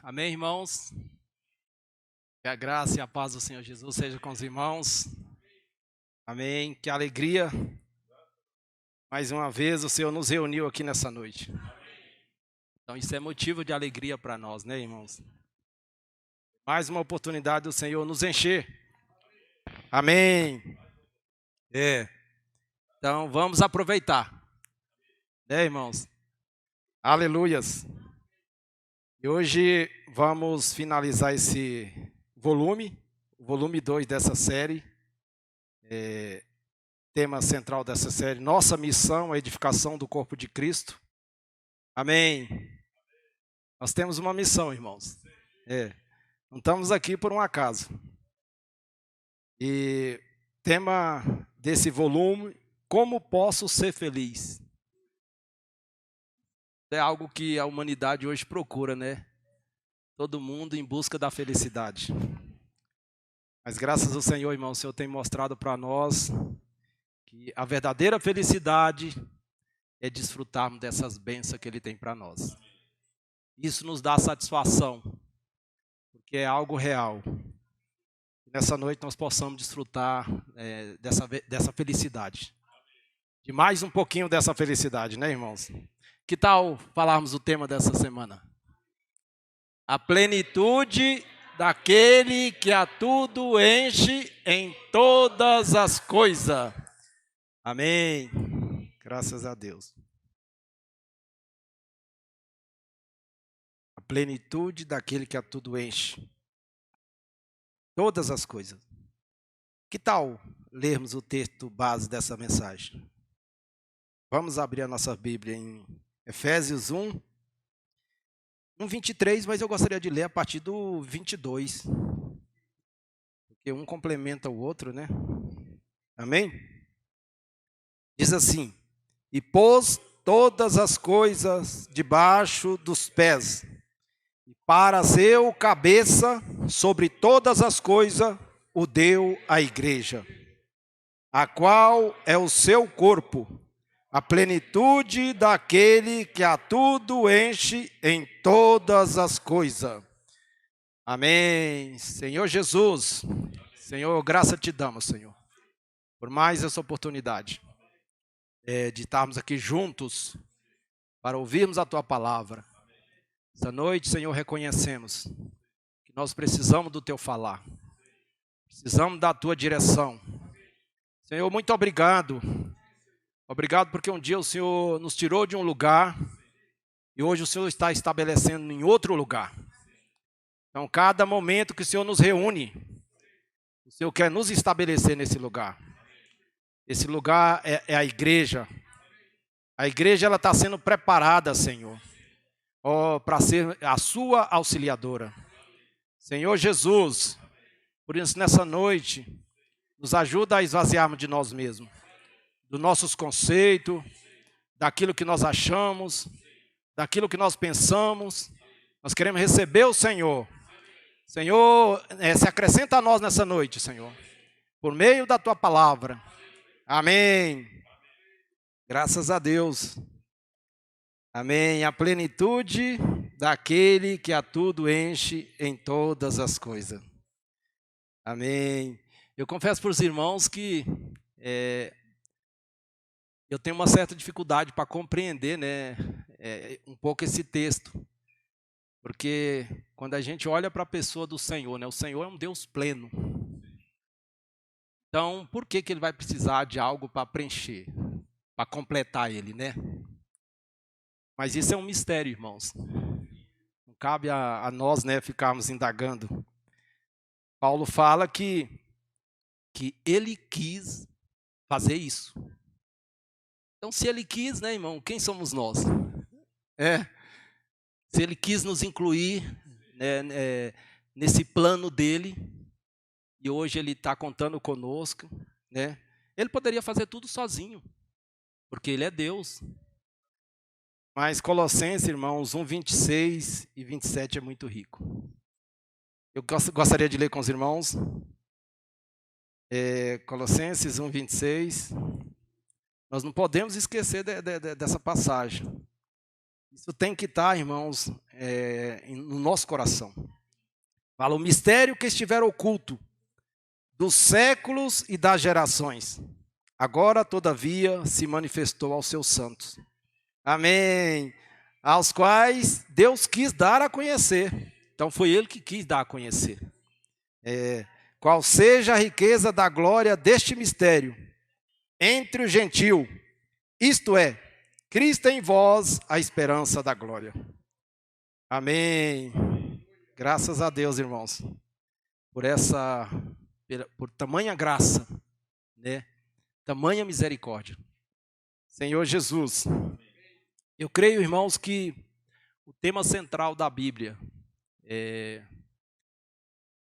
Amém, irmãos? Que a graça e a paz do Senhor Jesus seja com os irmãos. Amém. Que alegria. Mais uma vez o Senhor nos reuniu aqui nessa noite. Então isso é motivo de alegria para nós, né, irmãos? Mais uma oportunidade do Senhor nos encher. Amém. Então vamos aproveitar. Né, irmãos? Aleluias. E hoje vamos finalizar esse volume, o volume 2 dessa série. Tema central dessa série, nossa missão, a edificação do corpo de Cristo. Amém. Nós temos uma missão, irmãos. Não estamos aqui por um acaso. E tema desse volume, como posso ser feliz? É algo que a humanidade hoje procura, né? Todo mundo em busca da felicidade. Mas graças ao Senhor, irmão, o Senhor tem mostrado para nós que a verdadeira felicidade é desfrutarmos dessas bênçãos que Ele tem para nós. Isso nos dá satisfação, porque é algo real. Nessa noite nós possamos desfrutar dessa felicidade. De mais um pouquinho dessa felicidade, né, irmãos? Que tal falarmos o tema dessa semana? A plenitude daquele que a tudo enche em todas as coisas. Amém. Graças a Deus. A plenitude daquele que a tudo enche. Todas as coisas. Que tal lermos o texto base dessa mensagem? Vamos abrir a nossa Bíblia em Efésios 1, 23, mas eu gostaria de ler a partir do 22. Porque um complementa o outro, né? Amém? Diz assim: e pôs todas as coisas debaixo dos pés, e para ser o cabeça sobre todas as coisas, o deu à igreja, a qual é o seu corpo, a plenitude daquele que a tudo enche em todas as coisas. Amém. Senhor Jesus, Senhor, graça te damos, Senhor, por mais essa oportunidade de estarmos aqui juntos para ouvirmos a Tua palavra. Essa noite, Senhor, reconhecemos que nós precisamos do Teu falar, precisamos da Tua direção. Senhor, muito obrigado. Obrigado porque um dia o Senhor nos tirou de um lugar e hoje o Senhor está estabelecendo em outro lugar. Então, cada momento que o Senhor nos reúne, o Senhor quer nos estabelecer nesse lugar. Esse lugar é a igreja. A igreja ela está sendo preparada, Senhor, para ser a sua auxiliadora. Senhor Jesus, por isso nessa noite, nos ajuda a esvaziarmos de nós mesmos, dos nossos conceitos, daquilo que nós achamos, daquilo que nós pensamos. Nós queremos receber o Senhor. Senhor, se acrescenta a nós nessa noite, Senhor, por meio da Tua palavra. Amém. Graças a Deus. Amém. A plenitude daquele que a tudo enche em todas as coisas. Amém. Eu confesso para os irmãos que eu tenho uma certa dificuldade para compreender, né, um pouco esse texto. Porque quando a gente olha para a pessoa do Senhor, né, o Senhor é um Deus pleno. Então, por que Ele vai precisar de algo para preencher, para completar Ele, né? Mas isso é um mistério, irmãos. Não cabe a nós, né, ficarmos indagando. Paulo fala que Ele quis fazer isso. Então, se Ele quis, né, irmão, quem somos nós? Se Ele quis nos incluir nesse plano dEle, e hoje Ele está contando conosco, né? Ele poderia fazer tudo sozinho, porque Ele é Deus. Mas Colossenses, irmãos, 1, 26 e 27 é muito rico. Eu gostaria de ler com os irmãos. Colossenses 1, 26. Nós não podemos esquecer dessa passagem. Isso tem que estar, irmãos, no nosso coração. Fala, o mistério que estiver oculto dos séculos e das gerações, agora, todavia, se manifestou aos seus santos. Amém. Aos quais Deus quis dar a conhecer. Então, foi Ele que quis dar a conhecer. Qual seja a riqueza da glória deste mistério entre o gentil, isto é, Cristo em vós, a esperança da glória. Amém. Graças a Deus, irmãos, por tamanha graça, né? Tamanha misericórdia. Senhor Jesus, eu creio, irmãos, que o tema central da Bíblia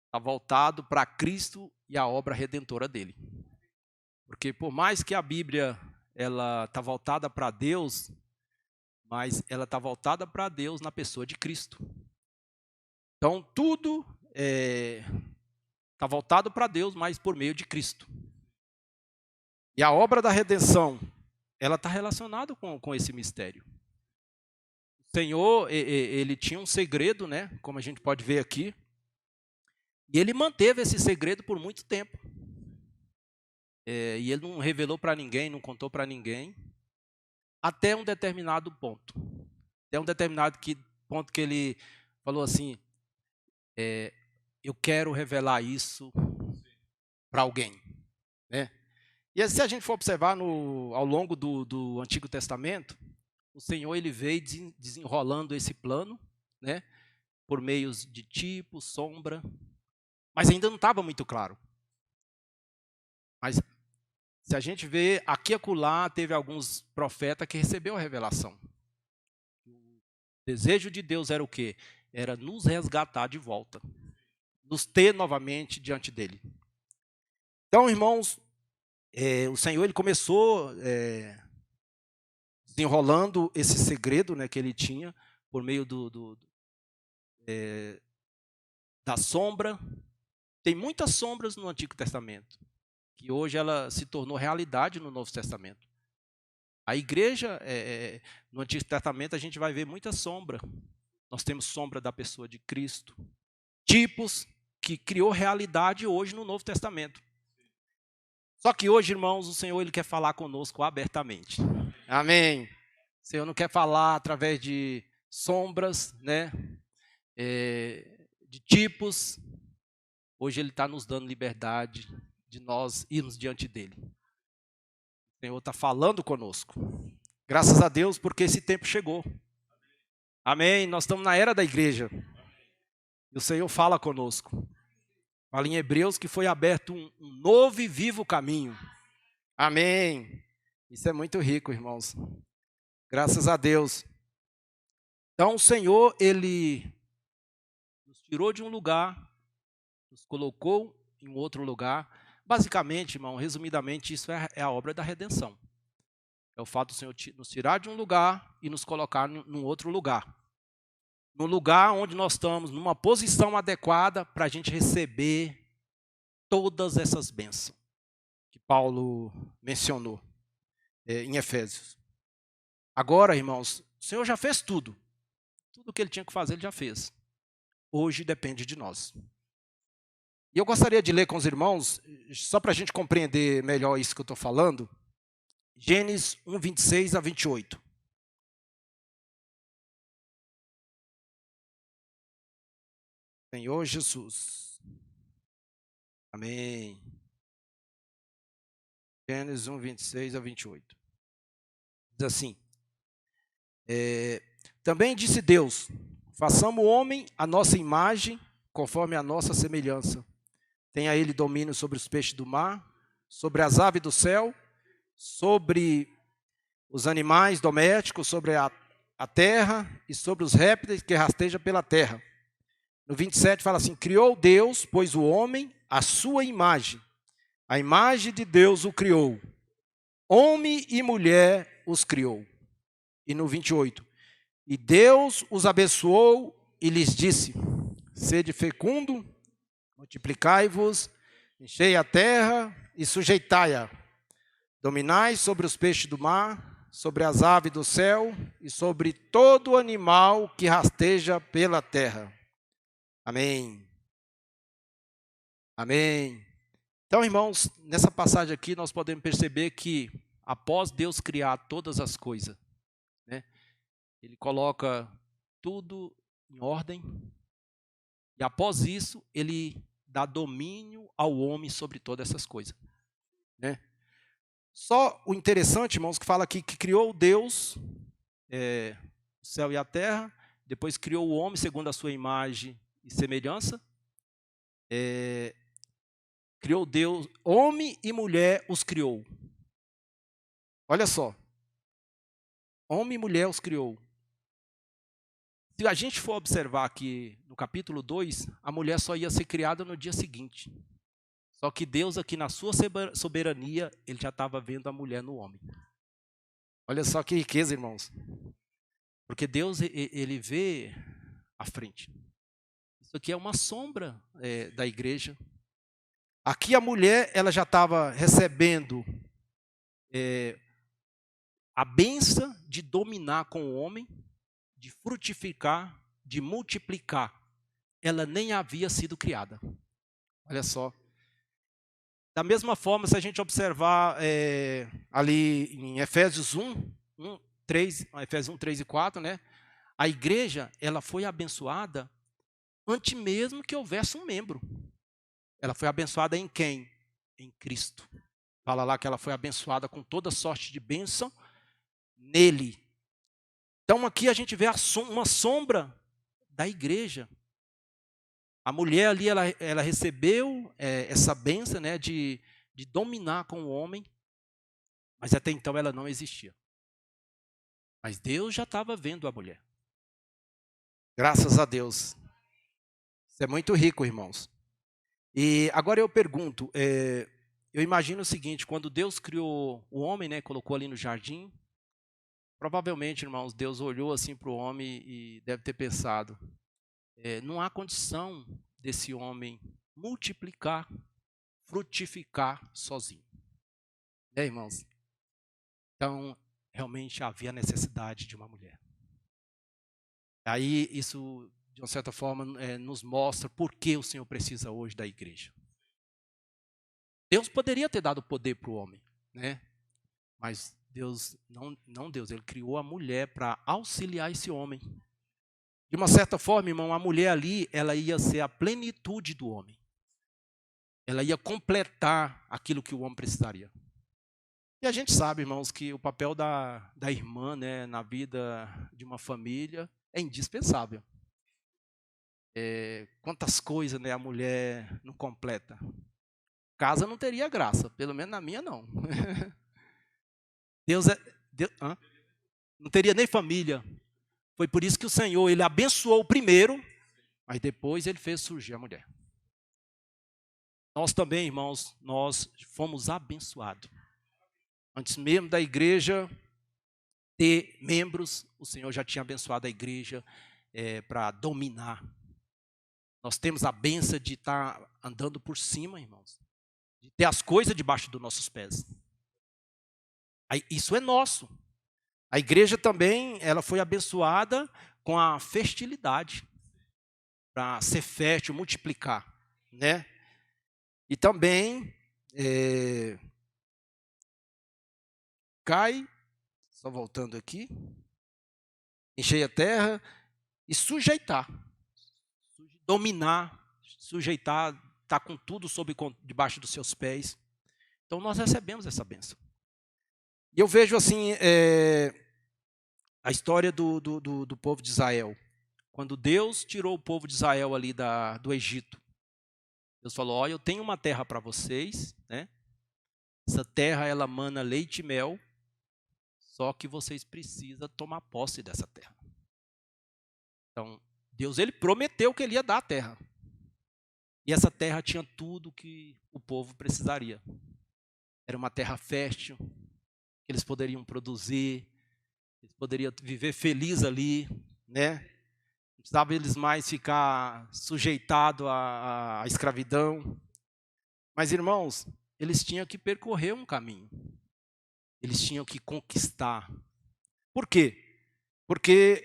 está voltado para Cristo e a obra redentora dele. Porque por mais que a Bíblia ela está voltada para Deus, mas ela está voltada para Deus na pessoa de Cristo. Então tudo está voltado para Deus, mas por meio de Cristo. E a obra da redenção, ela está relacionada com esse mistério. O Senhor, ele tinha um segredo, né? Como a gente pode ver aqui. E ele manteve esse segredo por muito tempo. E ele não revelou para ninguém, não contou para ninguém, até um determinado ponto. Até um determinado ponto que ele falou assim, eu quero revelar isso para alguém. Né? E se a gente for observar ao longo do Antigo Testamento, o Senhor ele veio desenrolando esse plano, né? Por meios de tipo, sombra, mas ainda não estava muito claro. Mas se a gente vê, aqui e acolá, teve alguns profetas que receberam a revelação. O desejo de Deus era o quê? Era nos resgatar de volta. Nos ter novamente diante dele. Então, irmãos, o Senhor ele começou desenrolando esse segredo, né, que ele tinha, por meio da sombra. Tem muitas sombras no Antigo Testamento, que hoje ela se tornou realidade no Novo Testamento. A igreja, no Antigo Testamento, a gente vai ver muita sombra. Nós temos sombra da pessoa de Cristo. Tipos que criou realidade hoje no Novo Testamento. Só que hoje, irmãos, o Senhor ele quer falar conosco abertamente. Amém. O Senhor não quer falar através de sombras, né? De tipos. Hoje Ele está nos dando liberdade de nós irmos diante dEle. O Senhor está falando conosco. Graças a Deus, porque esse tempo chegou. Amém. Nós estamos na era da igreja. E o Senhor fala conosco. Fala em Hebreus que foi aberto um novo e vivo caminho. Amém. Isso é muito rico, irmãos. Graças a Deus. Então o Senhor, Ele nos tirou de um lugar, nos colocou em outro lugar. Basicamente, irmão, resumidamente, isso é a obra da redenção. É o fato do Senhor nos tirar de um lugar e nos colocar num outro lugar. No lugar onde nós estamos, numa posição adequada para a gente receber todas essas bênçãos que Paulo mencionou em Efésios. Agora, irmãos, o Senhor já fez tudo. Tudo o que Ele tinha que fazer, Ele já fez. Hoje depende de nós. E eu gostaria de ler com os irmãos, só para a gente compreender melhor isso que eu estou falando, Gênesis 1, 26 a 28. Senhor Jesus. Amém. Gênesis 1, 26 a 28. Diz assim, também disse Deus, façamos o homem à nossa imagem, conforme a nossa semelhança. Tenha ele domínio sobre os peixes do mar, sobre as aves do céu, sobre os animais domésticos, sobre a terra e sobre os répteis que rastejam pela terra. No 27 fala assim, criou Deus, pois o homem, a sua imagem. A imagem de Deus o criou. Homem e mulher os criou. E no 28, e Deus os abençoou e lhes disse, sede fecundo, multiplicai-vos, enchei a terra e sujeitai-a. Dominai sobre os peixes do mar, sobre as aves do céu e sobre todo animal que rasteja pela terra. Amém. Amém. Então, irmãos, nessa passagem aqui nós podemos perceber que após Deus criar todas as coisas, né, Ele coloca tudo em ordem e após isso Ele dá domínio ao homem sobre todas essas coisas, né? Só o interessante, irmãos, que fala aqui que criou Deus, o céu e a terra, depois criou o homem segundo a sua imagem e semelhança, criou Deus, homem e mulher os criou. Olha só, homem e mulher os criou. Se a gente for observar aqui no capítulo 2, a mulher só ia ser criada no dia seguinte. Só que Deus aqui na sua soberania, Ele já estava vendo a mulher no homem. Olha só que riqueza, irmãos. Porque Deus, Ele vê à frente. Isso aqui é uma sombra da igreja. Aqui a mulher, ela já estava recebendo a bênção de dominar com o homem, de frutificar, de multiplicar. Ela nem havia sido criada. Olha só. Da mesma forma, se a gente observar ali em Efésios 3 e 4, né? A igreja, ela foi abençoada antes mesmo que houvesse um membro. Ela foi abençoada em quem? Em Cristo. Fala lá que ela foi abençoada com toda sorte de bênção nele. Então aqui a gente vê uma sombra da igreja. A mulher ali, ela recebeu essa bênção, né, de dominar com o homem, mas até então ela não existia. Mas Deus já estava vendo a mulher. Graças a Deus. Isso é muito rico, irmãos. E agora eu pergunto, eu imagino o seguinte, quando Deus criou o homem, né, colocou ali no jardim, provavelmente, irmãos, Deus olhou assim para o homem e deve ter pensado, não há condição desse homem multiplicar, frutificar sozinho. Irmãos? Então, realmente havia necessidade de uma mulher. Aí, isso, de uma certa forma, nos mostra por que o Senhor precisa hoje da igreja. Deus poderia ter dado poder para o homem, né? Mas Deus, não Deus, Ele criou a mulher para auxiliar esse homem. De uma certa forma, irmão, a mulher ali, ela ia ser a plenitude do homem. Ela ia completar aquilo que o homem precisaria. E a gente sabe, irmãos, que o papel da irmã, né, na vida de uma família é indispensável. Quantas coisas, né, a mulher não completa. Casa não teria graça, pelo menos na minha não. Deus não teria nem família. Foi por isso que o Senhor, Ele abençoou primeiro, mas depois Ele fez surgir a mulher. Nós também, irmãos, nós fomos abençoados. Antes mesmo da igreja ter membros, o Senhor já tinha abençoado a igreja para dominar. Nós temos a bênção de estar andando por cima, irmãos. De ter as coisas debaixo dos nossos pés. Isso é nosso. A igreja também, ela foi abençoada com a fertilidade. Para ser fértil, multiplicar, né? E também cai, só voltando aqui, encher a terra e sujeitar, dominar, sujeitar, estar com tudo debaixo dos seus pés. Então nós recebemos essa bênção. E eu vejo assim a história do povo de Israel. Quando Deus tirou o povo de Israel ali do Egito, Deus falou, olha, eu tenho uma terra para vocês, né? Essa terra, ela mana leite e mel, só que vocês precisam tomar posse dessa terra. Então, Deus, Ele prometeu que Ele ia dar a terra. E essa terra tinha tudo que o povo precisaria. Era uma terra fértil, que eles poderiam produzir, eles poderiam viver felizes ali, né? Não precisava eles mais ficar sujeitados à escravidão. Mas, irmãos, eles tinham que percorrer um caminho. Eles tinham que conquistar Por quê? Porque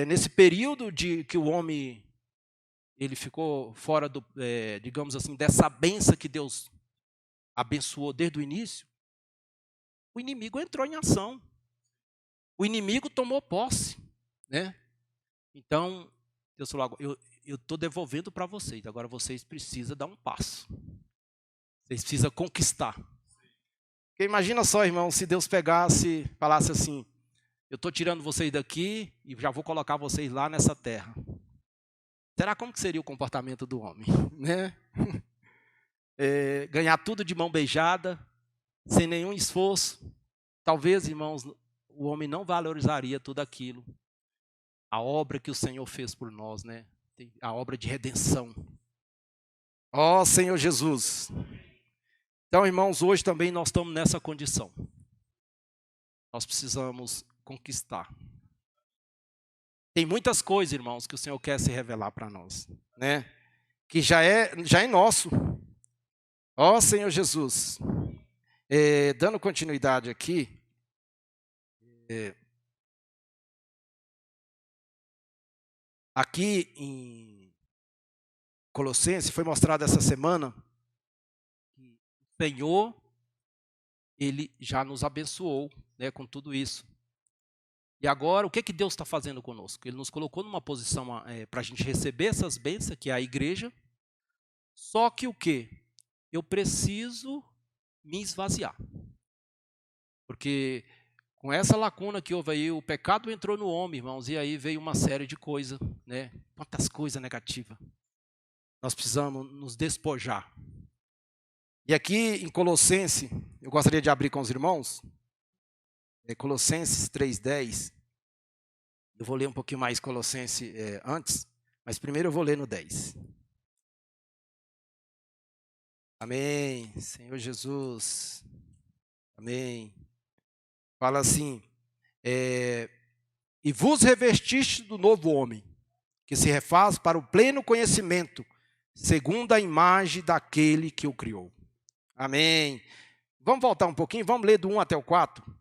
nesse período que o homem ele ficou fora digamos assim, dessa bênção que Deus abençoou desde o início, o inimigo entrou em ação. O inimigo tomou posse, né? Então, Deus falou, eu estou devolvendo para vocês, agora vocês precisam dar um passo. Vocês precisam conquistar. Porque imagina só, irmão, se Deus falasse assim, eu estou tirando vocês daqui e já vou colocar vocês lá nessa terra. Será como que seria o comportamento do homem? Né? Ganhar tudo de mão beijada, sem nenhum esforço. Talvez, irmãos, o homem não valorizaria tudo aquilo. A obra que o Senhor fez por nós, né? A obra de redenção. Ó Senhor Jesus. Então, irmãos, hoje também nós estamos nessa condição. Nós precisamos conquistar. Tem muitas coisas, irmãos, que o Senhor quer se revelar para nós, né? Que já é nosso. Ó Senhor Jesus. Dando continuidade aqui. Aqui em Colossenses foi mostrado essa semana que o Senhor, Ele já nos abençoou, né, com tudo isso. E agora, o que Deus está fazendo conosco? Ele nos colocou numa posição para a gente receber essas bênçãos, que é a igreja. Só que o quê? Eu preciso me esvaziar. Porque com essa lacuna que houve aí, o pecado entrou no homem, irmãos, e aí veio uma série de coisas, né? Quantas coisas negativas. Nós precisamos nos despojar. E aqui em Colossenses, eu gostaria de abrir com os irmãos. Colossenses 3:10. Eu vou ler um pouquinho mais Colossenses antes, mas primeiro eu vou ler no 10. Amém. Senhor Jesus. Amém. Fala assim, e vos revestiste do novo homem, que se refaz para o pleno conhecimento, segundo a imagem daquele que o criou. Amém. Vamos voltar um pouquinho, vamos ler do 1 até o 4.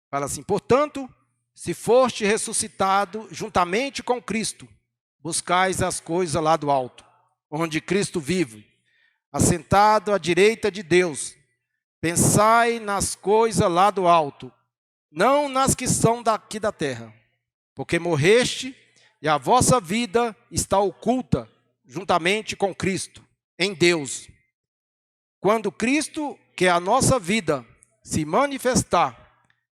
Fala assim, portanto, se foste ressuscitado juntamente com Cristo, buscais as coisas lá do alto, onde Cristo vive, assentado à direita de Deus. Pensai nas coisas lá do alto, não nas que são daqui da terra, porque morreste e a vossa vida está oculta juntamente com Cristo, em Deus. Quando Cristo, que é a nossa vida, se manifestar,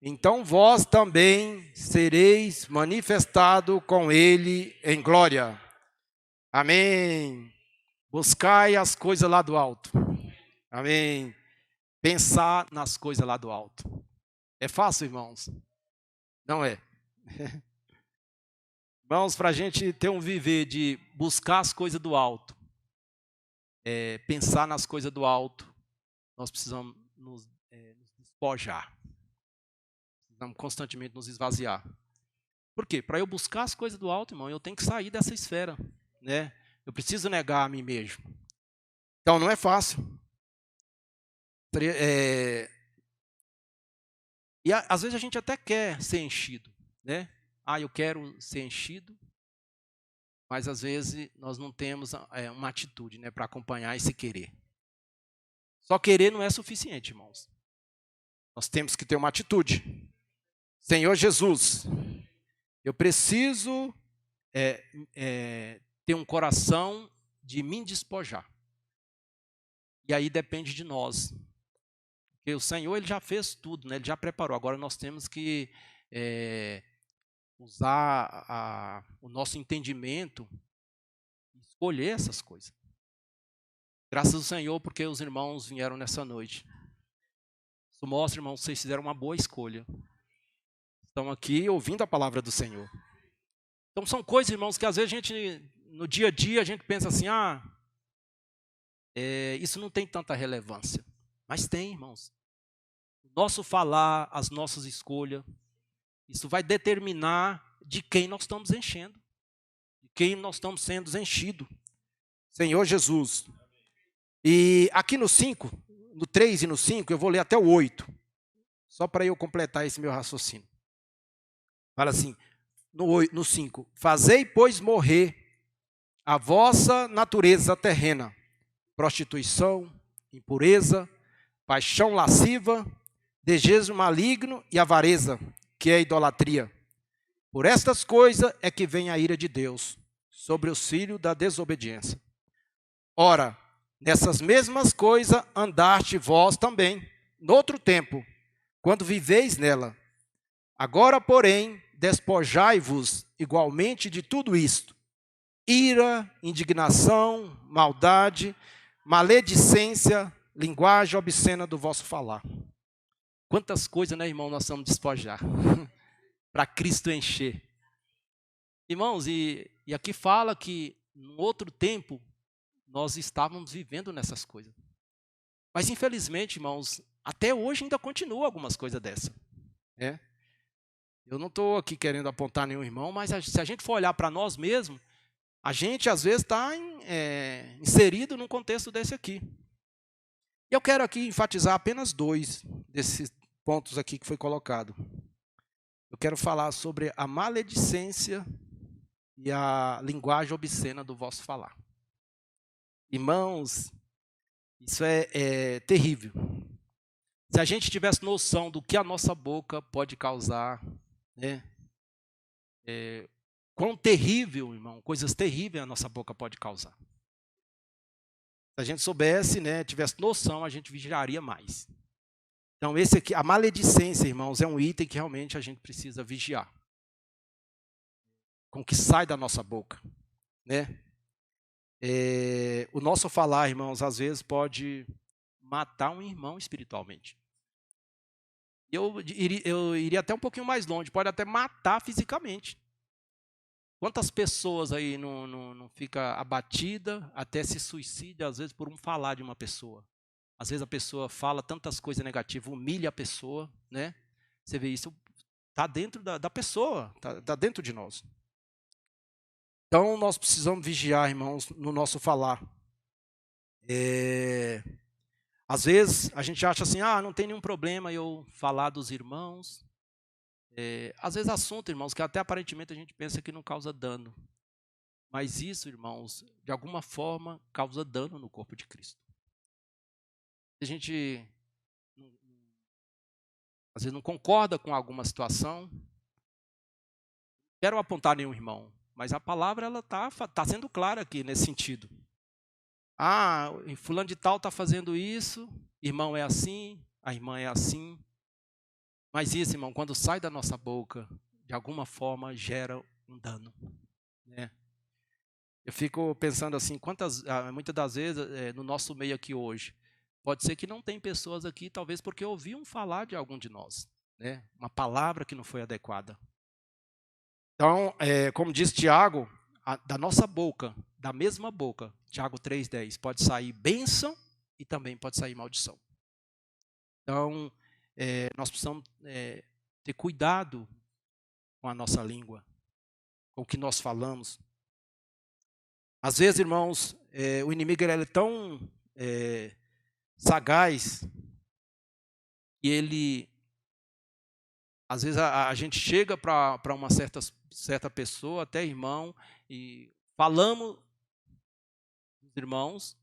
então vós também sereis manifestado com Ele em glória. Amém. Buscai as coisas lá do alto. Amém. Pensar nas coisas lá do alto. É fácil, irmãos? Não é. Irmãos, para a gente ter um viver de buscar as coisas do alto, pensar nas coisas do alto, nós precisamos nos despojar. Precisamos constantemente nos esvaziar. Por quê? Para eu buscar as coisas do alto, irmão, eu tenho que sair dessa esfera, né? Eu preciso negar a mim mesmo. Então, não é fácil. E às vezes a gente até quer ser enchido, né? Eu quero ser enchido, mas às vezes nós não temos uma atitude, né, para acompanhar esse querer. Só querer não é suficiente, irmãos. Nós temos que ter uma atitude. Senhor Jesus, eu preciso ter um coração de me despojar. E aí depende de nós. Porque o Senhor, Ele já fez tudo, né? Ele já preparou. Agora nós temos que usar o nosso entendimento e escolher essas coisas. Graças ao Senhor, porque os irmãos vieram nessa noite. Isso mostra, irmãos, vocês fizeram uma boa escolha. Estão aqui ouvindo a palavra do Senhor. Então são coisas, irmãos, que às vezes a gente, no dia a dia, a gente pensa assim, isso não tem tanta relevância. Mas tem, irmãos. O nosso falar, as nossas escolhas, isso vai determinar de quem nós estamos enchendo. De quem nós estamos sendo enchidos. Senhor Jesus. E aqui no 5, no 3 e no 5, eu vou ler até o 8. Só para eu completar esse meu raciocínio. Fala assim, no 5. Fazei, pois, morrer a vossa natureza terrena. Prostituição, impureza, paixão lasciva, desejo maligno e avareza, que é a idolatria. Por estas coisas é que vem a ira de Deus sobre os filhos da desobediência. Ora, nessas mesmas coisas andaste vós também, noutro tempo, quando viveis nela. Agora, porém, despojai-vos igualmente de tudo isto: ira, indignação, maldade, maledicência, linguagem obscena do vosso falar. Quantas coisas, né, irmão, nós vamos despojar para Cristo encher. Irmãos, e aqui fala que em outro tempo nós estávamos vivendo nessas coisas. Mas infelizmente, irmãos, até hoje ainda continua algumas coisas dessas. Né? Eu não estou aqui querendo apontar nenhum irmão, mas se a gente for olhar para nós mesmos, a gente às vezes está inserido num contexto desse aqui. E eu quero aqui enfatizar apenas 2 desses pontos aqui que foi colocado. Eu quero falar sobre a maledicência e a linguagem obscena do vosso falar. Irmãos, isso é terrível. Se a gente tivesse noção do que a nossa boca pode causar, né? Quão terrível, irmão, coisas terríveis a nossa boca pode causar. Se a gente soubesse, né, tivesse noção, a gente vigiaria mais. Então, esse aqui, a maledicência, irmãos, é um item que realmente a gente precisa vigiar. Com o que sai da nossa boca, né? O nosso falar, irmãos, às vezes pode matar um irmão espiritualmente. Eu iria até um pouquinho mais longe, pode até matar fisicamente. Quantas pessoas aí não fica abatida, até se suicida, às vezes por um falar de uma pessoa. Às vezes a pessoa fala tantas coisas negativas, humilha a pessoa, né? Você vê isso, está dentro da pessoa, está dentro de nós. Então, nós precisamos vigiar, irmãos, no nosso falar. Às vezes, a gente acha assim, não tem nenhum problema eu falar dos irmãos. Às vezes, assunto, irmãos, que até aparentemente a gente pensa que não causa dano. Mas isso, irmãos, de alguma forma, causa dano no corpo de Cristo. Se a gente, às vezes, não concorda com alguma situação, não quero apontar nenhum irmão, mas a palavra ela tá sendo clara aqui nesse sentido. Fulano de tal está fazendo isso, irmão é assim, a irmã é assim. Mas isso, irmão, quando sai da nossa boca, de alguma forma gera um dano. Né? Eu fico pensando assim, muitas das vezes, no nosso meio aqui hoje, pode ser que não tem pessoas aqui, talvez porque ouviam falar de algum de nós. Né? Uma palavra que não foi adequada. Então, como diz Tiago, da nossa boca, da mesma boca, Tiago 3,10, pode sair bênção e também pode sair maldição. Então, nós precisamos ter cuidado com a nossa língua, com o que nós falamos. Às vezes, irmãos, o inimigo ele é tão sagaz que ele, às vezes, a gente chega para uma certa pessoa, até irmão, e falamos dos irmãos,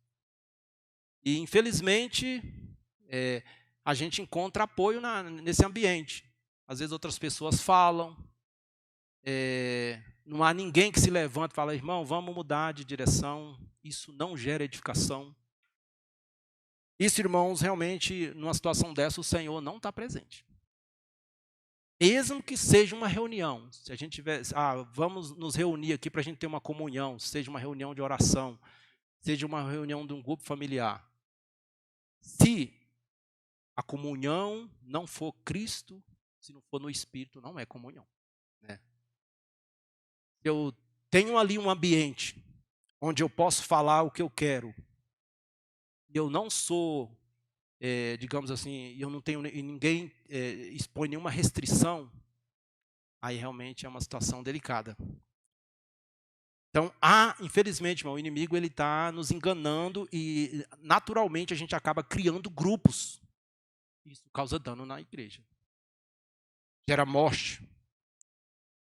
e infelizmente a gente encontra apoio nesse ambiente. Às vezes outras pessoas falam, não há ninguém que se levante e fala, irmão, vamos mudar de direção, isso não gera edificação. Isso, irmãos, realmente, numa situação dessa, o Senhor não está presente. Mesmo que seja uma reunião, se a gente tiver, vamos nos reunir aqui para a gente ter uma comunhão, seja uma reunião de oração, seja uma reunião de um grupo familiar. Se a comunhão não for Cristo, se não for no Espírito, não é comunhão. Né? Eu tenho ali um ambiente onde eu posso falar o que eu quero, e eu não sou, digamos assim, eu não tenho, ninguém expõe nenhuma restrição, aí realmente é uma situação delicada. Então, infelizmente, irmão, o inimigo ele está nos enganando e naturalmente a gente acaba criando grupos. Isso causa dano na igreja. gera morte.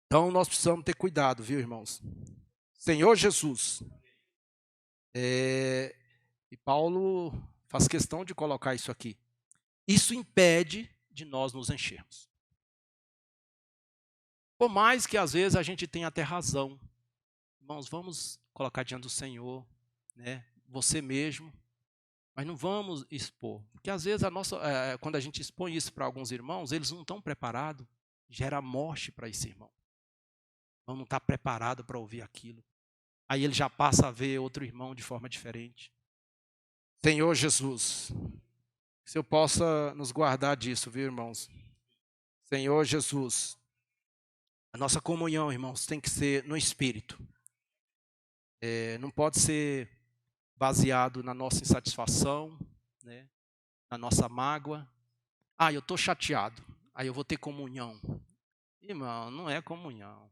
Então nós precisamos ter cuidado, viu, irmãos? Senhor Jesus. E Paulo faz questão de colocar isso aqui. Isso impede de nós nos enchermos. Por mais que às vezes a gente tenha até razão. Irmãos, vamos colocar diante do Senhor, né? Você mesmo. Mas não vamos expor. Porque às vezes quando a gente expõe isso para alguns irmãos, eles não estão preparados. Gera morte para esse irmão. Não está preparado para ouvir aquilo. Aí ele já passa a ver outro irmão de forma diferente. Senhor Jesus, que o Senhor possa nos guardar disso, viu, irmãos? Senhor Jesus, a nossa comunhão, irmãos, tem que ser no Espírito. Não pode ser baseado na nossa insatisfação, né? Na nossa mágoa. Eu estou chateado, aí eu vou ter comunhão. Irmão, não é comunhão.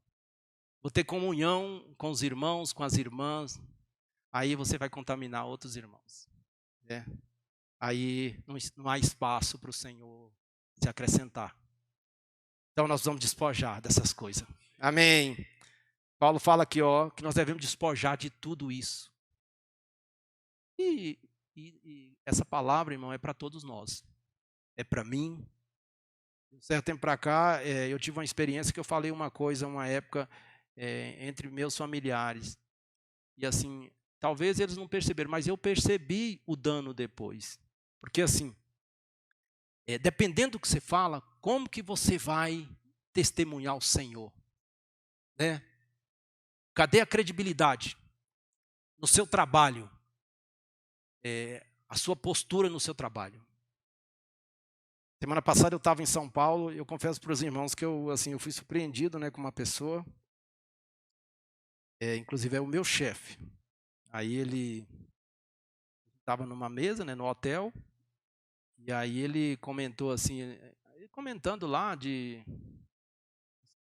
Vou ter comunhão com os irmãos, com as irmãs, aí você vai contaminar outros irmãos. Né? Aí não há espaço para o Senhor se acrescentar. Então nós vamos despojar dessas coisas. Amém. Paulo fala aqui, que nós devemos despojar de tudo isso. E essa palavra, irmão, é para todos nós. É para mim. Um certo tempo para cá, eu tive uma experiência que eu falei uma coisa, uma época, entre meus familiares. E assim, talvez eles não perceberam, mas eu percebi o dano depois. Porque assim, dependendo do que você fala, como que você vai testemunhar o Senhor? Né? Cadê a credibilidade? No seu trabalho, a sua postura no seu trabalho. Semana passada eu estava em São Paulo e eu confesso para os irmãos que eu fui surpreendido, né, com uma pessoa, inclusive é o meu chefe. Aí ele estava numa mesa, né, no hotel, e aí ele comentou assim, comentando lá de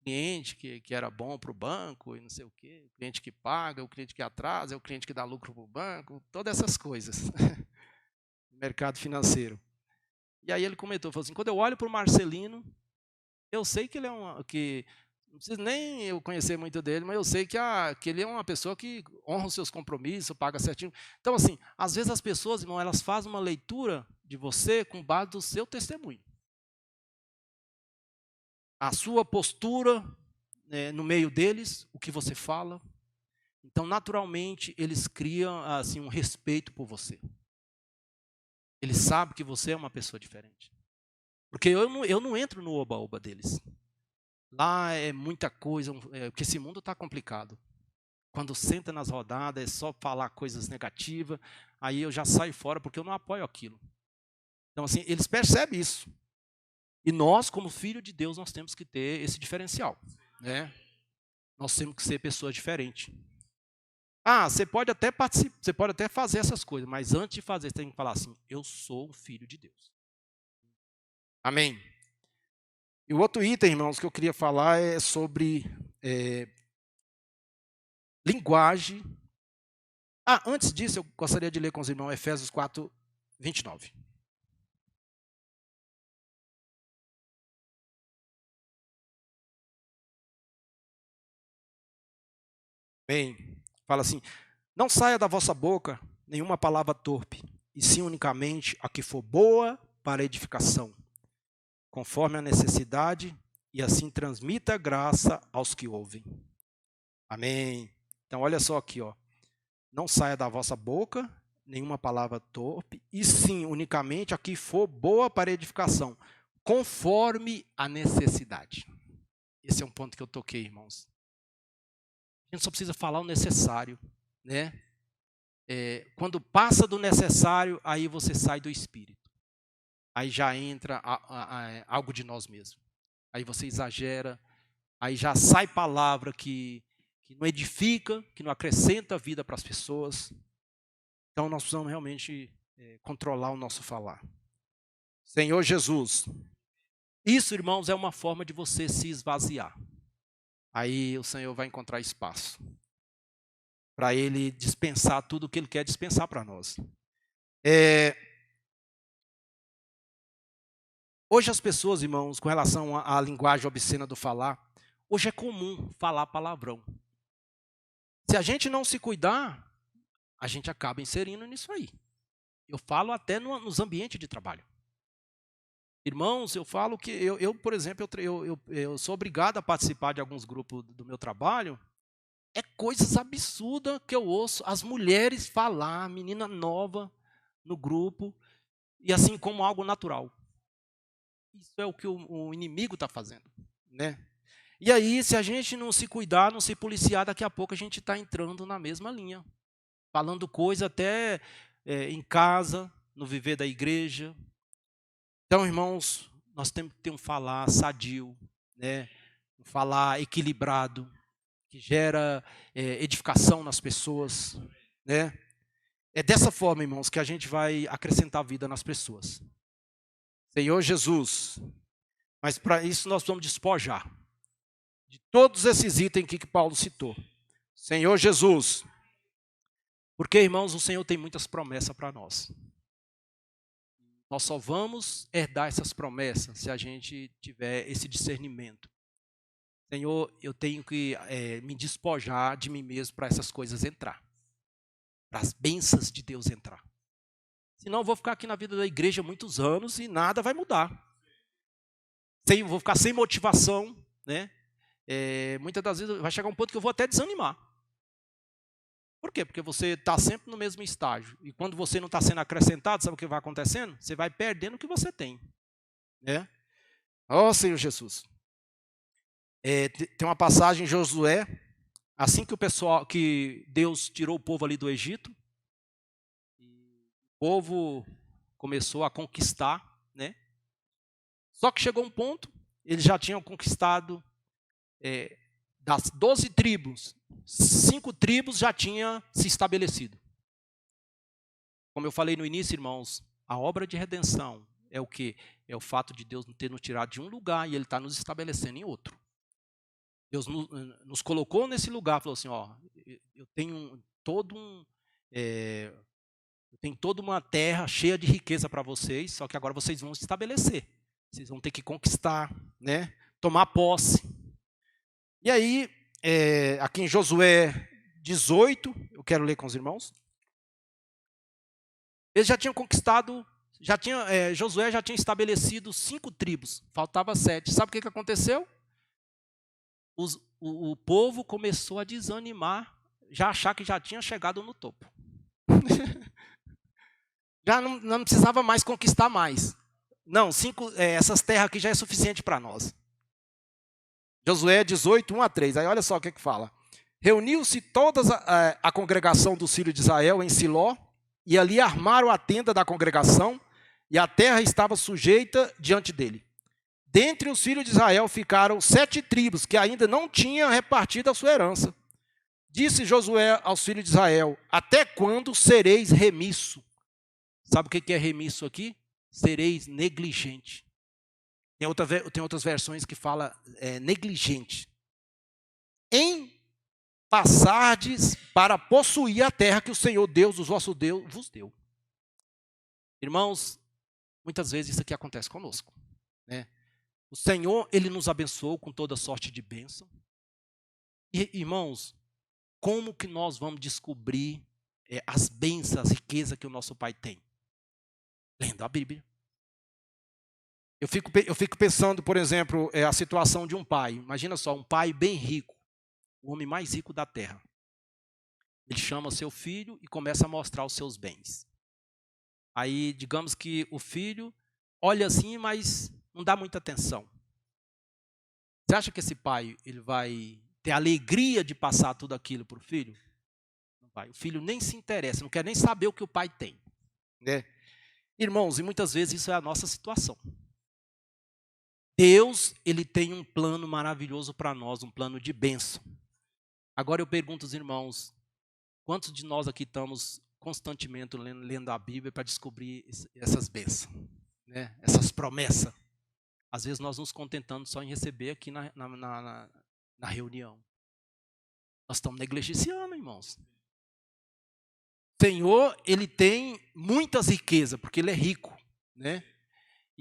cliente que era bom para o banco e não sei o quê, o cliente que paga, o cliente que atrasa, o cliente que dá lucro para o banco, todas essas coisas. Mercado financeiro. E aí ele comentou, falou assim, quando eu olho para o Marcelino, eu sei que ele não preciso nem eu conhecer muito dele, mas eu sei que ele é uma pessoa que honra os seus compromissos, paga certinho. Então, assim, às vezes as pessoas, irmão, elas fazem uma leitura de você com base do seu testemunho. A sua postura, no meio deles, o que você fala. Então, naturalmente, eles criam assim, um respeito por você. Eles sabem que você é uma pessoa diferente. Porque eu não entro no oba-oba deles. Lá é muita coisa, porque esse mundo está complicado. Quando senta nas rodadas, é só falar coisas negativas, aí eu já saio fora porque eu não apoio aquilo. Então, assim, eles percebem isso. E nós, como filho de Deus, nós temos que ter esse diferencial. Né? Nós temos que ser pessoas diferentes. Você pode até participar, você pode até fazer essas coisas, mas antes de fazer, você tem que falar assim, eu sou um filho de Deus. Amém. E o outro item, irmãos, que eu queria falar é sobre linguagem. Antes disso, eu gostaria de ler com os irmãos Efésios 4, 29. Bem, fala assim, não saia da vossa boca nenhuma palavra torpe, e sim unicamente a que for boa para edificação, conforme a necessidade, e assim transmita graça aos que ouvem. Amém. Então, olha só aqui, não saia da vossa boca nenhuma palavra torpe, e sim unicamente a que for boa para edificação, conforme a necessidade. Esse é um ponto que eu toquei, irmãos. A gente só precisa falar o necessário, né? Quando passa do necessário, aí você sai do espírito. Aí já entra algo de nós mesmos. Aí você exagera, aí já sai palavra que não edifica, que não acrescenta vida para as pessoas. Então nós precisamos realmente controlar o nosso falar. Senhor Jesus, isso, irmãos, é uma forma de você se esvaziar. Aí o Senhor vai encontrar espaço para Ele dispensar tudo o que Ele quer dispensar para nós. Hoje as pessoas, irmãos, com relação à linguagem obscena do falar, hoje é comum falar palavrão. Se a gente não se cuidar, a gente acaba inserindo nisso aí. Eu falo até nos ambientes de trabalho. Irmãos, eu falo que por exemplo, eu sou obrigado a participar de alguns grupos do meu trabalho. É coisas absurdas que eu ouço as mulheres falar, menina nova no grupo, e assim como algo natural. Isso é o que o inimigo está fazendo, né? E aí, se a gente não se cuidar, não se policiar, daqui a pouco a gente está entrando na mesma linha. Falando coisa até em casa, no viver da igreja. Então, irmãos, nós temos que ter um falar sadio, né? Um falar equilibrado, que gera edificação nas pessoas, né? É dessa forma, irmãos, que a gente vai acrescentar vida nas pessoas. Senhor Jesus, mas para isso nós vamos despojar de todos esses itens que Paulo citou. Senhor Jesus, porque, irmãos, o Senhor tem muitas promessas para nós. Nós só vamos herdar essas promessas se a gente tiver esse discernimento. Senhor, eu tenho que me despojar de mim mesmo para essas coisas entrar. Para as bênçãos de Deus entrar. Senão eu vou ficar aqui na vida da igreja muitos anos e nada vai mudar. Vou ficar sem motivação, né? Muitas das vezes vai chegar um ponto que eu vou até desanimar. Por quê? Porque você está sempre no mesmo estágio. E quando você não está sendo acrescentado, sabe o que vai acontecendo? Você vai perdendo o que você tem. Né? Ó Senhor Jesus. Tem uma passagem em Josué, assim que Deus tirou o povo ali do Egito, o povo começou a conquistar, né? Só que chegou um ponto, eles já tinham conquistado das 12 tribos, 5 tribos já tinham se estabelecido. Como eu falei no início, irmãos, a obra de redenção é o quê? É o fato de Deus ter nos tirado de um lugar e Ele está nos estabelecendo em outro. Deus nos colocou nesse lugar, falou assim, ó, eu tenho toda uma terra cheia de riqueza para vocês, só que agora vocês vão se estabelecer. Vocês vão ter que conquistar, né? Tomar posse. E aí, aqui em Josué 18, eu quero ler com os irmãos. Eles já tinham conquistado, Josué já tinha estabelecido 5 tribos, faltava 7. Sabe o que aconteceu? O povo começou a desanimar, já achar que já tinha chegado no topo. Já não precisava mais conquistar mais. Não, essas terras aqui já é suficiente para nós. Josué 18, 1-3. Aí olha só o que fala. Reuniu-se toda a congregação dos filhos de Israel em Siló, e ali armaram a tenda da congregação, e a terra estava sujeita diante dele. Dentre os filhos de Israel ficaram 7 tribos, que ainda não tinham repartido a sua herança. Disse Josué aos filhos de Israel, até quando sereis remisso? Sabe o que é remisso aqui? Sereis negligente. Tem outras versões que fala negligente. Em passardes para possuir a terra que o Senhor Deus, o vosso Deus, vos deu. Irmãos, muitas vezes isso aqui acontece conosco. Né? O Senhor, Ele nos abençoou com toda sorte de bênção. E, irmãos, como que nós vamos descobrir as bênçãos, as riquezas que o nosso Pai tem? Lendo a Bíblia. Eu fico pensando, por exemplo, a situação de um pai. Imagina só, um pai bem rico, o homem mais rico da terra. Ele chama seu filho e começa a mostrar os seus bens. Aí, digamos que o filho olha assim, mas não dá muita atenção. Você acha que esse pai ele vai ter a alegria de passar tudo aquilo para o filho? Não vai. O filho nem se interessa, não quer nem saber o que o pai tem. Né? Irmãos, e muitas vezes isso é a nossa situação. Deus, Ele tem um plano maravilhoso para nós, um plano de bênção. Agora eu pergunto aos irmãos, quantos de nós aqui estamos constantemente lendo a Bíblia para descobrir essas bênçãos, né? Essas promessas? Às vezes nós nos contentamos só em receber aqui na reunião. Nós estamos negligenciando, irmãos. O Senhor, Ele tem muitas riquezas, porque Ele é rico, né?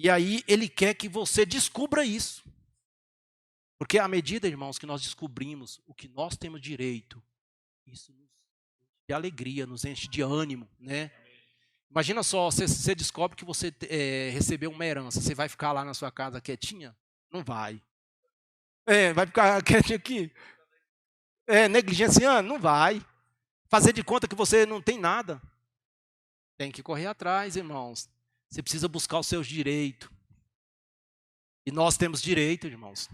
E aí ele quer que você descubra isso. Porque à medida, irmãos, que nós descobrimos o que nós temos direito, isso nos enche de alegria, nos enche de ânimo, né? Imagina só, você descobre que você recebeu uma herança, você vai ficar lá na sua casa quietinha? Não vai. Vai ficar quietinho aqui? Negligenciando? Não vai. Fazer de conta que você não tem nada. Tem que correr atrás, irmãos. Você precisa buscar os seus direitos. E nós temos direito, irmãos.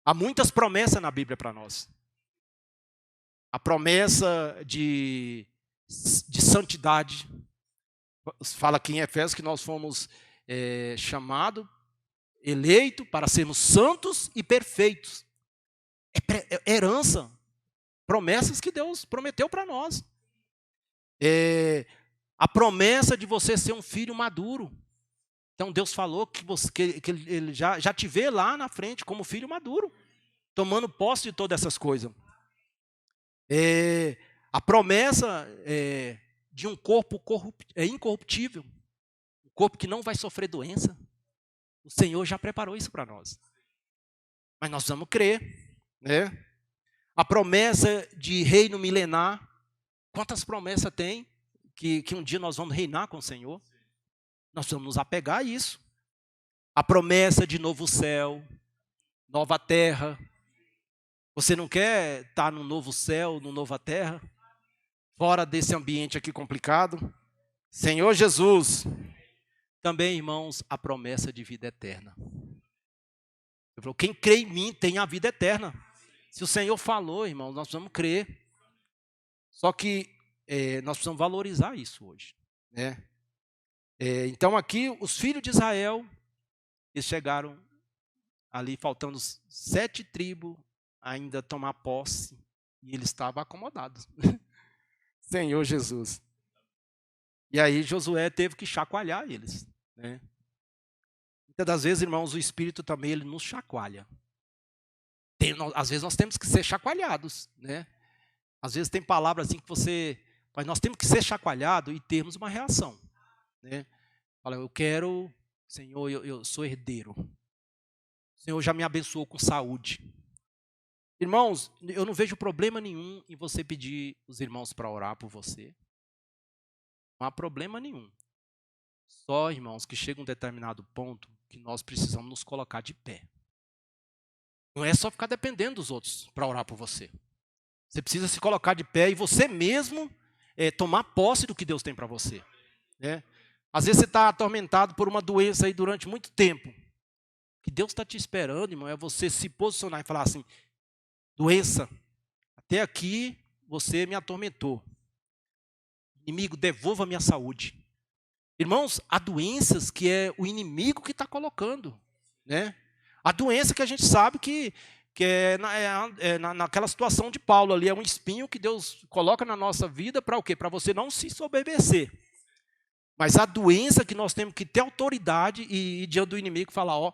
Há muitas promessas na Bíblia para nós. A promessa de santidade. Fala aqui em Efésios que nós fomos chamados, eleitos para sermos santos e perfeitos. É herança. Promessas que Deus prometeu para nós. A promessa de você ser um filho maduro. Então Deus falou que Ele já te vê lá na frente como filho maduro, tomando posse de todas essas coisas. A promessa de um corpo incorruptível, um corpo que não vai sofrer doença. O Senhor já preparou isso para nós. Mas nós vamos crer, né? A promessa de reino milenar. Quantas promessas tem que um dia nós vamos reinar com o Senhor? Nós vamos nos apegar a isso. A promessa de novo céu, nova terra. Você não quer estar no novo céu, no nova terra? Fora desse ambiente aqui complicado? Senhor Jesus. Também, irmãos, a promessa de vida eterna. Ele falou, quem crê em mim tem a vida eterna. Se o Senhor falou, irmãos, nós precisamos crer. Só que nós precisamos valorizar isso hoje, né? Então aqui, os filhos de Israel, eles chegaram ali, faltando 7 tribos, ainda tomar posse, e eles estavam acomodados. Senhor Jesus. E aí Josué teve que chacoalhar eles, né? Muitas das vezes, irmãos, o Espírito também, ele nos chacoalha. Às vezes nós temos que ser chacoalhados, né? Às vezes tem palavras assim que mas nós temos que ser chacoalhados e termos uma reação, né? Fala, eu quero, Senhor, eu sou herdeiro. O Senhor já me abençoou com saúde. Irmãos, eu não vejo problema nenhum em você pedir os irmãos para orar por você. Não há problema nenhum. Só, irmãos, que chega um determinado ponto que nós precisamos nos colocar de pé. Não é só ficar dependendo dos outros para orar por você. Você precisa se colocar de pé e você mesmo tomar posse do que Deus tem para você, né? Às vezes você está atormentado por uma doença aí durante muito tempo. O que Deus está te esperando, irmão, é você se posicionar e falar assim, doença, até aqui você me atormentou. Inimigo, devolva a minha saúde. Irmãos, há doenças que é o inimigo que está colocando, né? A doença que a gente sabe que naquela situação de Paulo ali, é um espinho que Deus coloca na nossa vida para o quê? Para você não se soberbecer. Mas a doença que nós temos que ter autoridade e ir diante do inimigo falar, ó,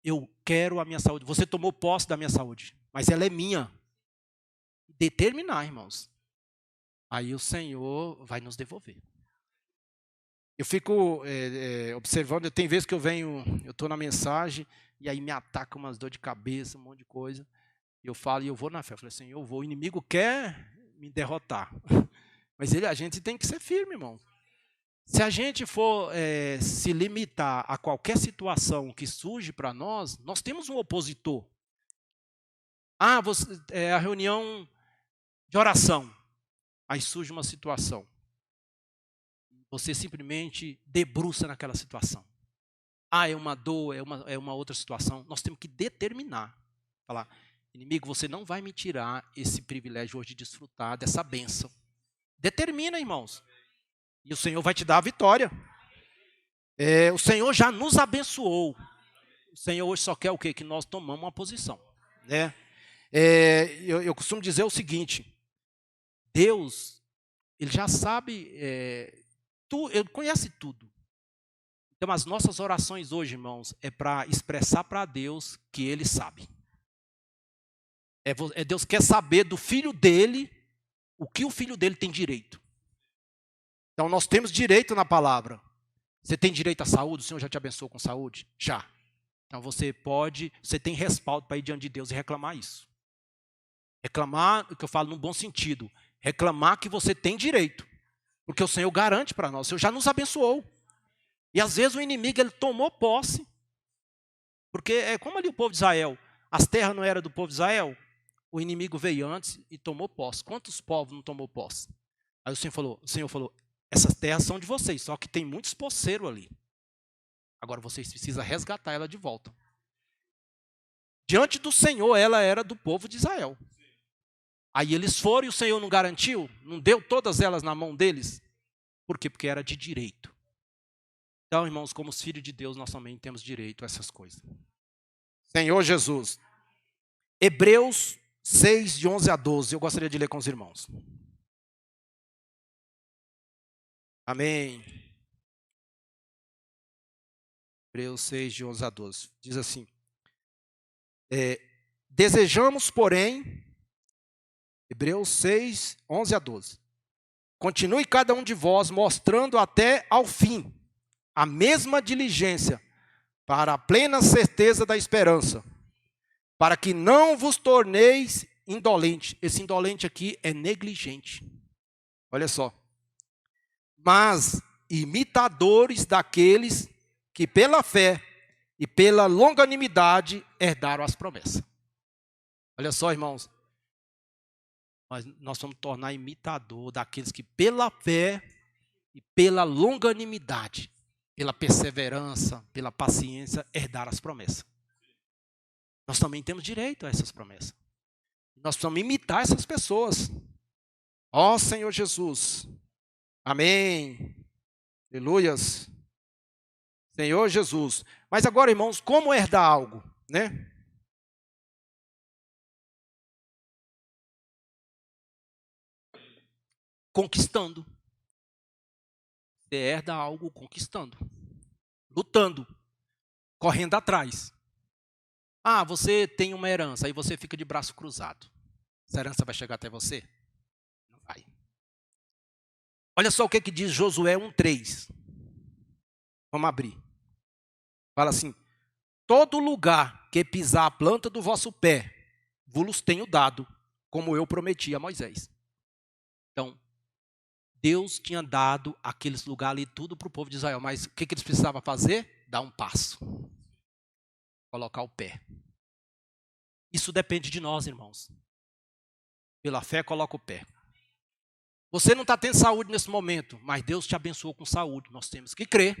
eu quero a minha saúde. Você tomou posse da minha saúde, mas ela é minha. Determinar, irmãos. Aí o Senhor vai nos devolver. Eu fico observando, tem vezes que eu estou na mensagem, e aí me ataca umas dor de cabeça, um monte de coisa. E eu falo, e eu vou na fé. Eu falei assim, eu vou, o inimigo quer me derrotar. Mas a gente tem que ser firme, irmão. Se a gente for se limitar a qualquer situação que surge para nós temos um opositor. A reunião de oração. Aí surge uma situação. Você simplesmente debruça naquela situação. É uma dor, é uma outra situação. Nós temos que determinar. Falar, inimigo, você não vai me tirar esse privilégio hoje de desfrutar dessa bênção. Determina, irmãos. E o Senhor vai te dar a vitória. O Senhor já nos abençoou. O Senhor hoje só quer o quê? Que nós tomamos uma posição, né? Eu costumo dizer o seguinte. Deus, Ele já sabe, Ele conhece tudo. Então, as nossas orações hoje, irmãos, é para expressar para Deus que Ele sabe. Deus quer saber do filho dele, o que o filho dele tem direito. Então, nós temos direito na palavra. Você tem direito à saúde? O Senhor já te abençoou com saúde? Já. Então você tem respaldo para ir diante de Deus e reclamar isso. Reclamar, o que eu falo no bom sentido, reclamar que você tem direito. Porque o Senhor garante para nós, o Senhor já nos abençoou. E às vezes o inimigo, ele tomou posse. Porque é como ali o povo de Israel, as terras não eram do povo de Israel, o inimigo veio antes e tomou posse. Quantos povos não tomou posse? Aí o Senhor falou, essas terras são de vocês, só que tem muitos poceiros ali. Agora vocês precisam resgatar ela de volta. Diante do Senhor, ela era do povo de Israel. Aí eles foram e o Senhor não garantiu, não deu todas elas na mão deles. Por quê? Porque era de direito. Então, irmãos, como os filhos de Deus, nós também temos direito a essas coisas. Senhor Jesus. Hebreus 6, de 11 a 12. Eu gostaria de ler com os irmãos. Amém. Hebreus 6, de 11 a 12. Diz assim. Desejamos, porém, Hebreus 6, 11 a 12. Continue cada um de vós mostrando até ao fim a mesma diligência para a plena certeza da esperança, para que não vos torneis indolente. Esse indolente aqui é negligente. Olha só. Mas imitadores daqueles que pela fé e pela longanimidade herdaram as promessas. Olha só, irmãos. Nós vamos tornar imitador daqueles que pela fé e pela longanimidade, pela perseverança, pela paciência, herdaram as promessas. Nós também temos direito a essas promessas. Nós precisamos imitar essas pessoas. Ó Senhor Jesus. Amém. Aleluias. Senhor Jesus. Mas agora, irmãos, como herdar algo, né? Conquistando. Você herda algo conquistando. Lutando. Correndo atrás. Ah, você tem uma herança, aí você fica de braço cruzado. Essa herança vai chegar até você? Não vai. Olha só o que diz Josué 1:3. Vamos abrir. Fala assim: todo lugar que pisar a planta do vosso pé, vos tenho dado, como eu prometi a Moisés. Então, Deus tinha dado aqueles lugares ali tudo para o povo de Israel, mas o que eles precisavam fazer? Dar um passo. Colocar o pé. Isso depende de nós, irmãos. Pela fé, coloca o pé. Você não está tendo saúde nesse momento, mas Deus te abençoou com saúde. Nós temos que crer.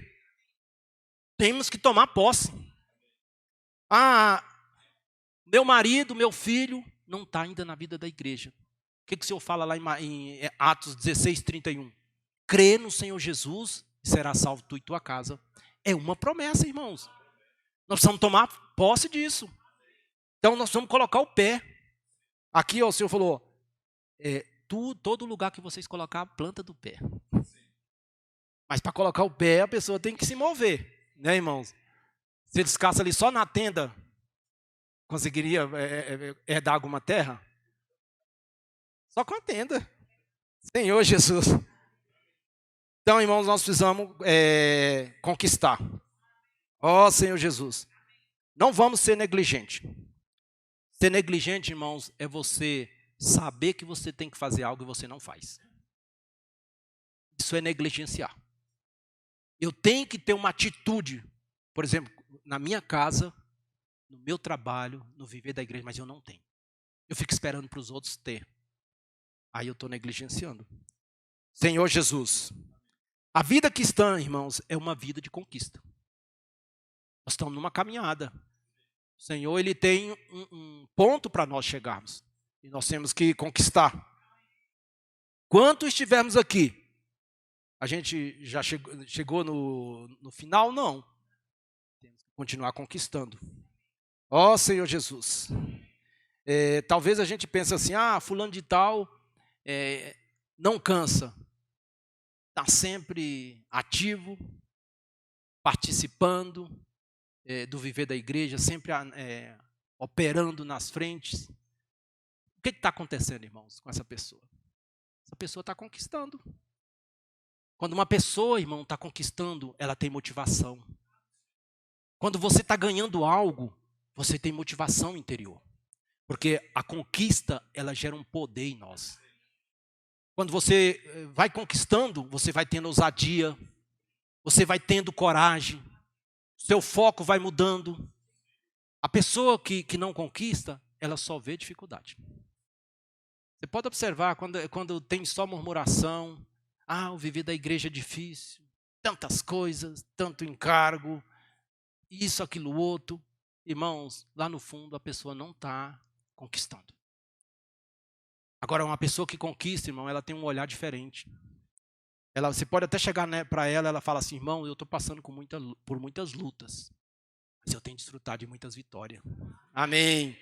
Temos que tomar posse. Ah, meu marido, meu filho, não está ainda na vida da igreja. O que o Senhor fala lá em Atos 16:31? Crê no Senhor Jesus e será salvo tu e tua casa. É uma promessa, irmãos. Nós precisamos tomar posse disso. Então, nós precisamos colocar o pé. Aqui, ó, o Senhor falou, todo lugar que vocês colocar, a planta do pé. Mas para colocar o pé, a pessoa tem que se mover, né, irmãos? Se eles ficassem ali só na tenda, conseguiria herdar alguma terra? Só com a tenda. Senhor Jesus. Então, irmãos, nós precisamos conquistar. Ó Senhor Jesus. Não vamos ser negligentes. Ser negligente, irmãos, é você saber que você tem que fazer algo e você não faz. Isso é negligenciar. Eu tenho que ter uma atitude, por exemplo, na minha casa, no meu trabalho, no viver da igreja, mas eu não tenho. Eu fico esperando para os outros ter. Aí eu estou negligenciando. Senhor Jesus. A vida cristã, irmãos, é uma vida de conquista. Nós estamos numa caminhada. O Senhor, Ele tem um ponto para nós chegarmos. E nós temos que conquistar. Quanto estivermos aqui, a gente já chegou no final? Não. Temos que continuar conquistando. Ó Senhor Jesus. Talvez a gente pense assim, fulano de tal não cansa. Está sempre ativo, participando do viver da igreja, sempre operando nas frentes. O que está acontecendo, irmãos, com essa pessoa? Essa pessoa está conquistando. Quando uma pessoa, irmão, está conquistando, ela tem motivação. Quando você está ganhando algo, você tem motivação interior. Porque a conquista, ela gera um poder em nós. Quando você vai conquistando, você vai tendo ousadia, você vai tendo coragem, seu foco vai mudando. A pessoa que não conquista, ela só vê dificuldade. Você pode observar quando tem só murmuração, o viver da igreja é difícil, tantas coisas, tanto encargo, isso, aquilo, outro. Irmãos, lá no fundo a pessoa não está conquistando. Agora, uma pessoa que conquista, irmão, ela tem um olhar diferente. Você pode até chegar para ela fala assim, irmão, eu estou passando por muitas lutas, mas eu tenho desfrutado de muitas vitórias. Amém.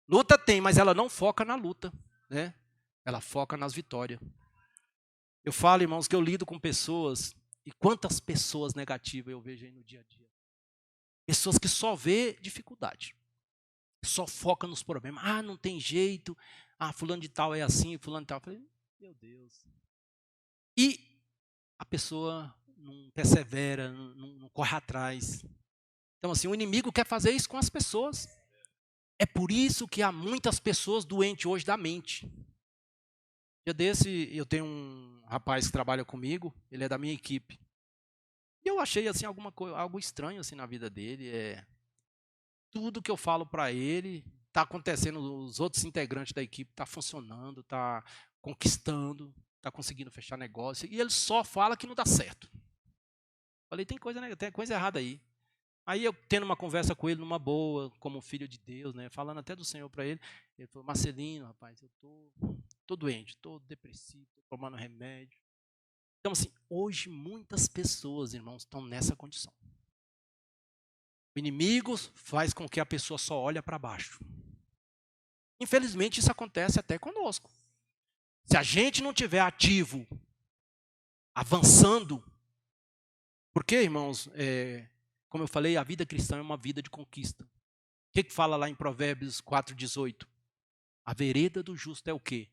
Luta tem, mas ela não foca na luta, né? Ela foca nas vitórias. Eu falo, irmãos, que eu lido com pessoas, e quantas pessoas negativas eu vejo aí no dia a dia. Pessoas que só vê dificuldade, só foca nos problemas. Não tem jeito, fulano de tal é assim, fulano de tal. Eu falei, meu Deus. E a pessoa não persevera, não corre atrás. Então, assim, o inimigo quer fazer isso com as pessoas. É por isso que há muitas pessoas doentes hoje da mente. Dia desse, eu tenho um rapaz que trabalha comigo, ele é da minha equipe. E eu achei assim algo estranho assim na vida dele. Tudo que eu falo para ele está acontecendo, os outros integrantes da equipe estão funcionando, está conquistando, está conseguindo fechar negócio. E ele só fala que não dá certo. Falei, tem coisa errada aí. Aí eu tendo uma conversa com ele numa boa, como filho de Deus, né, falando até do Senhor para ele. Ele falou, Marcelino, rapaz, eu tô doente, estou depressivo, estou tomando remédio. Então, assim, hoje muitas pessoas, irmãos, estão nessa condição. O inimigo faz com que a pessoa só olhe para baixo. Infelizmente, isso acontece até conosco. Se a gente não tiver ativo, avançando, porque, irmãos, como eu falei, a vida cristã é uma vida de conquista. O que fala lá em Provérbios 4,18? A vereda do justo é o quê?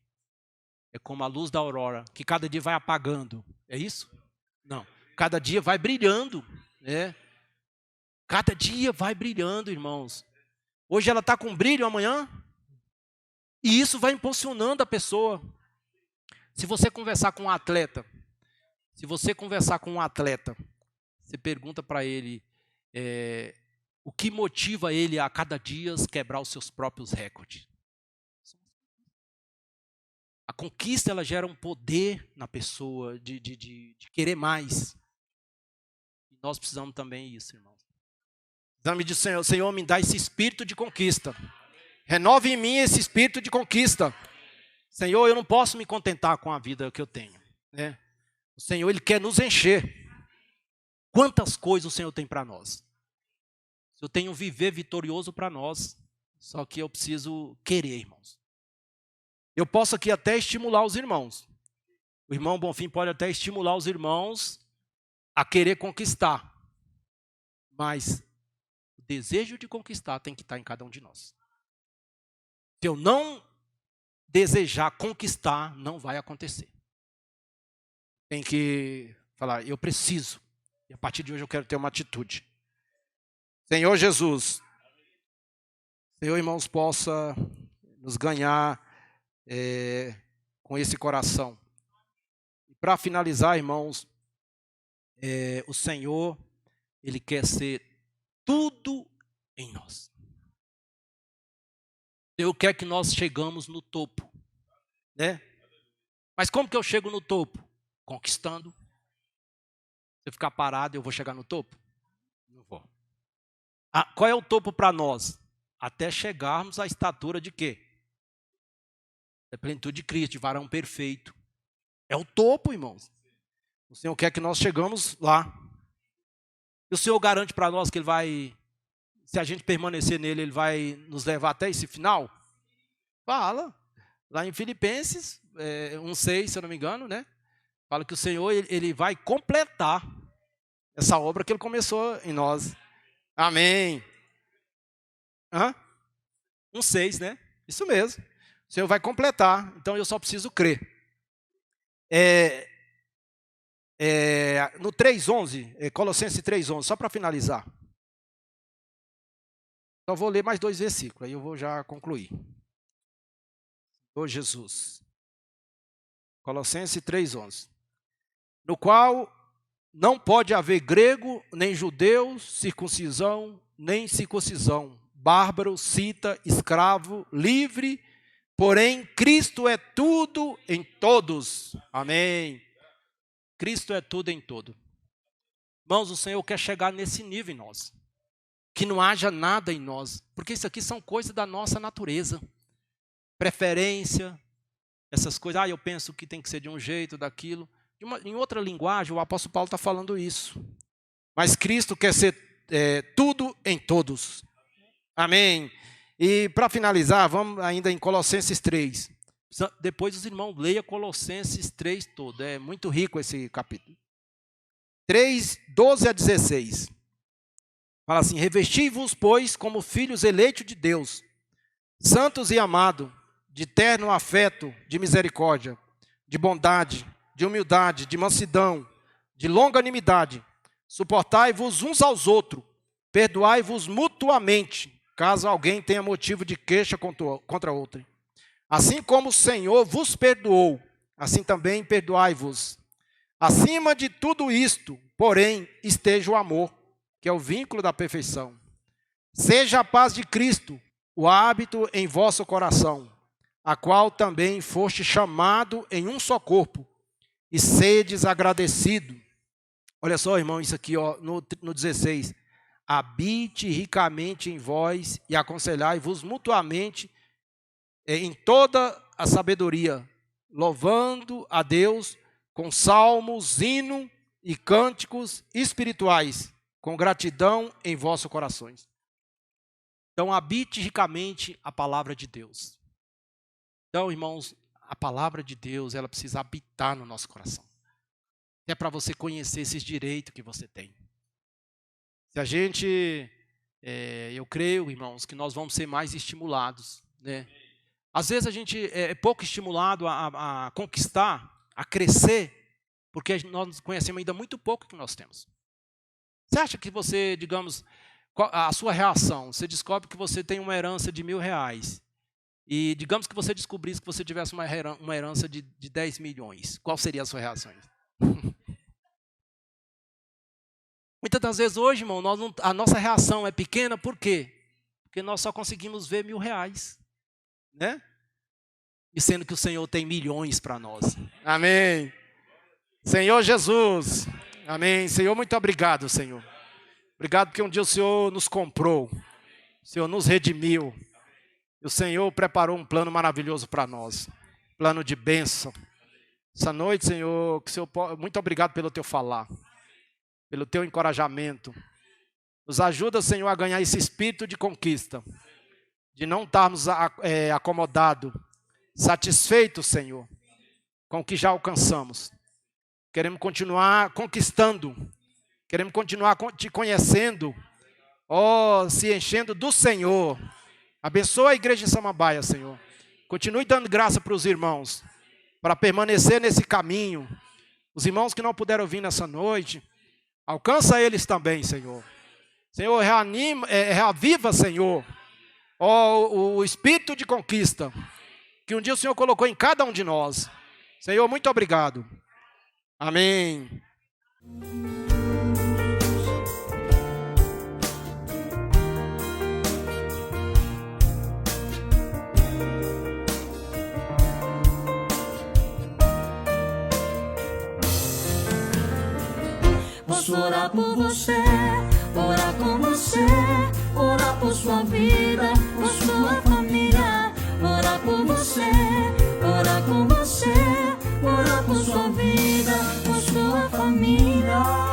É como a luz da aurora, que cada dia vai apagando. É isso? Não. Cada dia vai brilhando. Cada dia vai brilhando, irmãos. Hoje ela está com brilho, amanhã. E isso vai impulsionando a pessoa. Se você conversar com um atleta, você pergunta para ele o que motiva ele a cada dia quebrar os seus próprios recordes. A conquista, ela gera um poder na pessoa de querer mais. E nós precisamos também disso, irmãos. Precisamos de Senhor, me dá esse espírito de conquista. Renove em mim esse espírito de conquista. Senhor, eu não posso me contentar com a vida que eu tenho. O Senhor, Ele quer nos encher. Quantas coisas o Senhor tem para nós? Eu tenho um viver vitorioso para nós. Só que eu preciso querer, irmãos. Eu posso aqui até estimular os irmãos. O irmão Bonfim pode até estimular os irmãos a querer conquistar. Mas o desejo de conquistar tem que estar em cada um de nós. Se eu não desejar conquistar, não vai acontecer. Tem que falar, eu preciso. E a partir de hoje eu quero ter uma atitude. Senhor Jesus, Senhor, irmãos, possa nos ganhar com esse coração. E para finalizar, irmãos, o Senhor, Ele quer ser tudo em nós. Deus quer que nós chegamos no topo, né? Mas como que eu chego no topo? Conquistando. Se eu ficar parado, eu vou chegar no topo? Não vou. Qual é o topo para nós? Até chegarmos à estatura de quê? Da plenitude de Cristo, de varão perfeito. É o topo, irmãos. O Senhor quer que nós chegamos lá. E o Senhor garante para nós que Ele vai, se a gente permanecer nele, Ele vai nos levar até esse final? Fala. Lá em Filipenses 1,6, se eu não me engano, né? Fala que o Senhor, Ele vai completar essa obra que Ele começou em nós. Amém. 1,6, né? Isso mesmo. O Senhor vai completar. Então eu só preciso crer. no 3:11, Colossenses 3:11, só para finalizar. Só vou ler mais 2 versículos, aí eu vou já concluir. Ô Jesus. Colossenses 3:11. No qual não pode haver grego, nem judeu, circuncisão, nem circuncisão, bárbaro, cita, escravo, livre, porém Cristo é tudo em todos. Amém. Cristo é tudo em todo. Irmãos, o Senhor quer chegar nesse nível em nós. Que não haja nada em nós, porque isso aqui são coisas da nossa natureza. Preferência, essas coisas, eu penso que tem que ser de um jeito, daquilo. Em outra linguagem, o apóstolo Paulo está falando isso. Mas Cristo quer ser tudo em todos. Amém. E para finalizar, vamos ainda em Colossenses 3. Depois os irmãos leiam Colossenses 3 todo. É muito rico esse capítulo. 3:12-16. Fala assim: revesti-vos, pois, como filhos eleitos de Deus, santos e amados, de terno afeto, de misericórdia, de bondade, de humildade, de mansidão, de longanimidade. Suportai-vos uns aos outros, perdoai-vos mutuamente, caso alguém tenha motivo de queixa contra outro. Assim como o Senhor vos perdoou, assim também perdoai-vos. Acima de tudo isto, porém, esteja o amor, que é o vínculo da perfeição. Seja a paz de Cristo o hábito em vosso coração, a qual também foste chamado em um só corpo, e sedes agradecido. Olha só, irmão, isso aqui no 16. Habite ricamente em vós e aconselhai-vos mutuamente em toda a sabedoria, louvando a Deus com salmos, hino e cânticos espirituais, com gratidão em vossos corações. Então, habite ricamente a palavra de Deus. Então, irmãos, a palavra de Deus, ela precisa habitar no nosso coração. É para você conhecer esses direitos que você tem. Se a gente, eu creio, irmãos, que nós vamos ser mais estimulados, né? Às vezes a gente é pouco estimulado a conquistar, a crescer, porque nós conhecemos ainda muito pouco que nós temos. Você acha que você, digamos, a sua reação, você descobre que você tem uma herança de R$1.000, e digamos que você descobrisse que você tivesse uma herança de 10 milhões, qual seria a sua reação? Muitas das vezes hoje, irmão, a nossa reação é pequena, por quê? Porque nós só conseguimos ver R$1.000, né? E sendo que o Senhor tem milhões para nós. Amém. Senhor Jesus. Amém. Senhor, muito obrigado, Senhor. Obrigado porque um dia o Senhor nos comprou. O Senhor nos redimiu. E o Senhor preparou um plano maravilhoso para nós. Plano de bênção. Essa noite, Senhor, que o Senhor, muito obrigado pelo teu falar. Pelo teu encorajamento. Nos ajuda, Senhor, a ganhar esse espírito de conquista. De não estarmos acomodados, satisfeitos, Senhor, com o que já alcançamos. Queremos continuar conquistando. Queremos continuar te conhecendo. Se enchendo do Senhor. Abençoa a igreja de Samambaia, Senhor. Continue dando graça para os irmãos. Para permanecer nesse caminho. Os irmãos que não puderam vir nessa noite. Alcança eles também, Senhor. Senhor, reaviva, Senhor, o espírito de conquista que um dia o Senhor colocou em cada um de nós. Senhor, muito obrigado. Amém. Posso orar por você, orar com você, orar por sua vida, por sua família, orar por você, orar com você, orar por sua vida, por sua família.